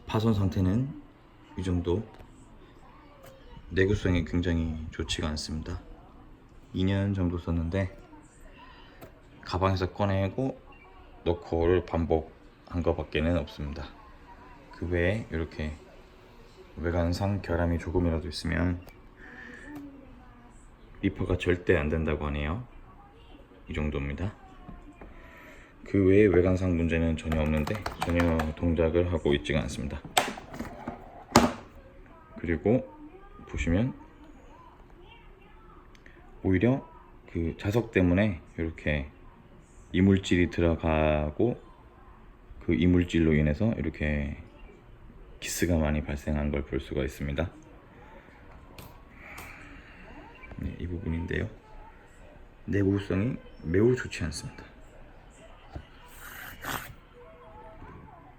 파손 상태는 이 정도. 내구성이 굉장히 좋지가 않습니다. 2년 정도 썼는데 가방에서 꺼내고 넣고를 반복한 것밖에는 없습니다. 그 외에 이렇게 외관상 결함이 조금이라도 있으면 리퍼가 절대 안 된다고 하네요. 이 정도입니다. 그 외에 외관상 문제는 전혀 없는데 전혀 동작을 하고 있지가 않습니다. 그리고 보시면 오히려 그 자석 때문에 이렇게 이물질이 들어가고 그 이물질로 인해서 이렇게 기스가 많이 발생한 걸 볼 수가 있습니다. 네, 이 부분인데요. 내구성이 매우 좋지 않습니다.